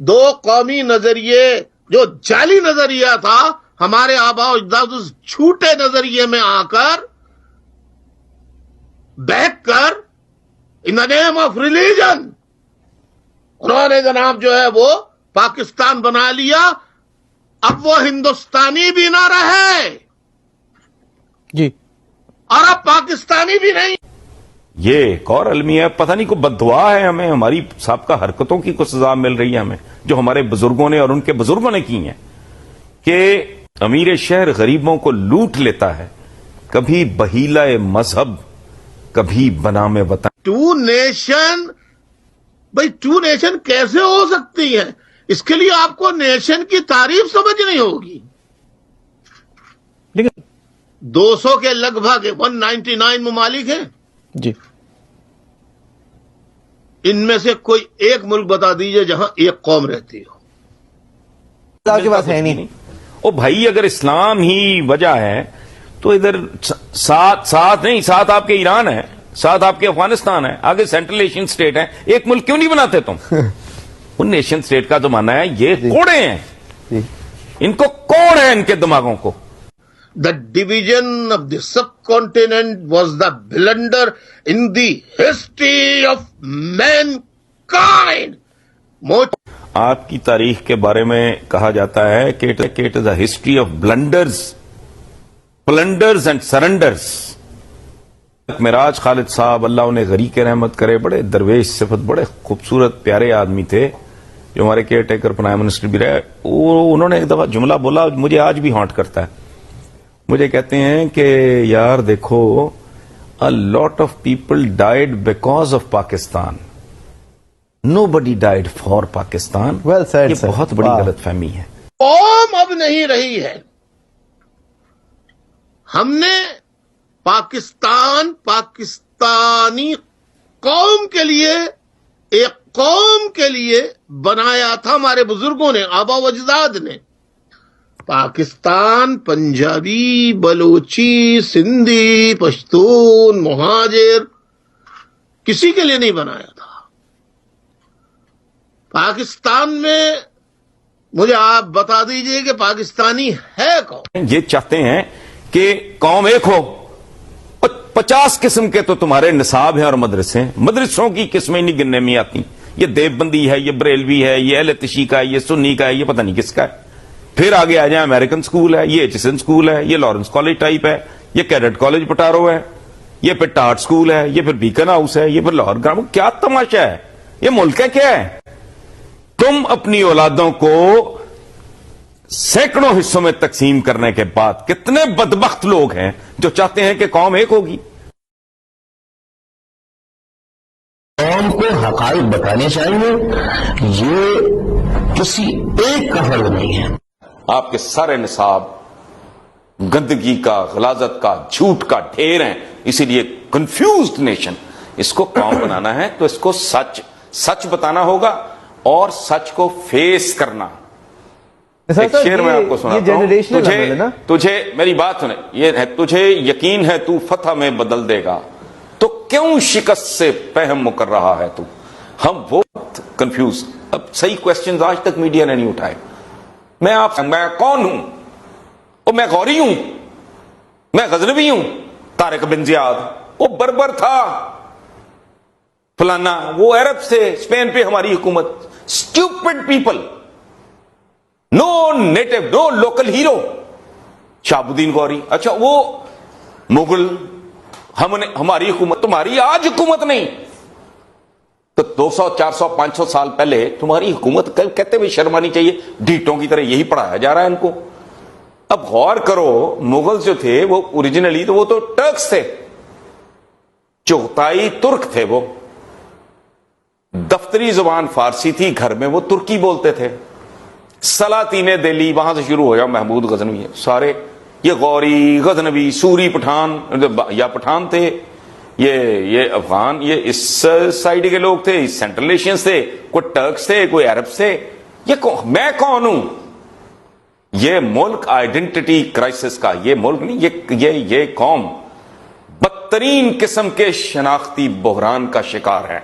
دو قومی نظریے جو جعلی نظریہ تھا، ہمارے آباء و اجداد اس جھوٹے نظریے میں آ کر بہک کر ان دا نیم آف ریلیجن انہوں نے جناب جو ہے وہ پاکستان بنا لیا. اب وہ ہندوستانی بھی نہ رہے جی، اور اب پاکستانی بھی نہیں. یہ ایک اور المیہ، پتہ نہیں کوئی بد دعا ہے ہمیں، ہماری سابقہ حرکتوں کی کوئی سزا مل رہی ہے ہمیں، جو ہمارے بزرگوں نے اور ان کے بزرگوں نے کی ہیں، کہ امیر شہر غریبوں کو لوٹ لیتا ہے، کبھی بہیلہ مذہب، کبھی بنام وطن. ٹو نیشن، بھائی ٹو نیشن کیسے ہو سکتی ہے؟ اس کے لیے آپ کو نیشن کی تعریف سمجھنی ہوگی. لیکن 200 کے لگ بھگ 199 ممالک ہیں. جی، ان میں سے کوئی ایک ملک بتا دیجئے جہاں ایک قوم رہتی ہو. آپ کے پاس ہے نہیں. او بھائی، اگر اسلام ہی وجہ ہے تو ادھر ساتھ نہیں، ساتھ آپ کے ایران ہے، ساتھ آپ کے افغانستان ہے، آگے سینٹرل ایشین اسٹیٹ ہے، ایک ملک کیوں نہیں بناتے تم؟ ان نیشن اسٹیٹ کا زمانہ ہے، یہ کوڑے ہیں، ان کو کوڑ ہے ان کے دماغوں کو. The division of the subcontinent was the blunder in the history of mankind. آپ کی تاریخ کے بارے میں کہا جاتا ہے کہ it is a history of blunders, plunders and surrenders. Meraj Khalid صاحب، اللہ انہیں غریق رحمت کرے، بڑے درویش صفت، بڑے خوبصورت پیارے آدمی تھے، جو ہمارے کیئر ٹیکر پرائم منسٹر بھی رہے. انہوں نے ایک دفعہ جملہ بولا، مجھے آج بھی ہانٹ کرتا ہے. مجھے کہتے ہیں کہ یار دیکھو، a lot of people died because of Pakistan. Nobody died for Pakistan. Well said, یہ sir. بہت بڑی Wow. غلط فہمی ہے. قوم اب نہیں رہی ہے. ہم نے پاکستانی قوم کے لیے، ایک قوم کے لیے بنایا تھا ہمارے بزرگوں نے، آباء و اجداد نے. پاکستان پنجابی، بلوچی، سندھی، پشتون، مہاجر کسی کے لیے نہیں بنایا تھا. پاکستان میں مجھے آپ بتا دیجئے کہ پاکستانی ہے کون؟ یہ چاہتے ہیں کہ قوم ایک ہو. 50 قسم کے تو تمہارے نصاب ہیں اور مدرسے ہیں، مدرسوں کی قسمیں نہیں گننے میں آتی. یہ دیوبندی ہے، یہ بریلوی ہے، یہ اہل تشیع کا ہے، یہ سنی کا ہے، یہ پتہ نہیں کس کا ہے. پھر آگے آ جائیں، امریکن سکول ہے، یہ ایچسن سکول ہے، یہ لارنس کالج ٹائپ ہے، یہ کیڈٹ کالج پٹارو ہے، یہ پھر ٹارٹ سکول ہے، یہ پھر بیکن ہاؤس ہے، یہ پھر لاہور گرامر. کیا تماشا ہے؟ یہ ملک ہے کیا ہے؟ تم اپنی اولادوں کو سینکڑوں حصوں میں تقسیم کرنے کے بعد کتنے بدبخت لوگ ہیں جو چاہتے ہیں کہ قوم ایک ہوگی. قوم کو حقائق بتانے چاہیے، یہ کسی ایک کا فرض نہیں ہے. آپ کے سارے نصاب گندگی کا، غلاظت کا، جھوٹ کا ڈھیر ہیں. اسی لیے کنفیوزڈ نیشن. اس کو قوم بنانا ہے تو اس کو سچ بتانا ہوگا اور سچ کو فیس کرنا. ایک شعر میں آپ کو سناتا ہوں. تجھے میری بات سنیں، یہ ہے، تجھے یقین ہے تو فتح میں بدل دے گا، تو کیوں شکست سے پہم کر رہا ہے تو. ہم وہ کنفیوز. اب صحیح کوسچنز آج تک میڈیا نے نہیں اٹھائے. میں کون ہوں؟ وہ میں غوری ہوں، میں غزنوی ہوں. طارق بن زیاد وہ بربر تھا، فلانا وہ عرب سے اسپین پہ ہماری حکومت. اسٹوپڈ پیپل، نو نیٹو، نو لوکل ہیرو. شہاب الدین غوری، اچھا وہ مغل، ہماری حکومت. تمہاری آج حکومت نہیں تو 200 400 500 سال پہلے تمہاری حکومت. کہتے ہوئے شرم آنی چاہیے، ڈھیٹوں کی طرح یہی پڑھایا جا رہا ہے ان کو. اب غور کرو، مغل جو تھے وہ اوریجنلی تو وہ تو ٹرکس تھے، چغتائی ترک تھے. وہ دفتری زبان فارسی تھی، گھر میں وہ ترکی بولتے تھے. سلاطین دہلی وہاں سے شروع ہو جاؤ، محمود غزنوی ہے سارے. یہ غوری، غزنوی، سوری، پٹھان یا پٹھان تھے، یہ افغان، یہ اس سائڈ کے لوگ تھے، سینٹرل ایشینز تھے، کوئی ٹرکس تھے، کوئی عربس تھے. میں کون ہوں؟ یہ ملک آئیڈینٹی کرائسس کا، یہ ملک نہیں، یہ قوم بدترین قسم کے شناختی بحران کا شکار ہے.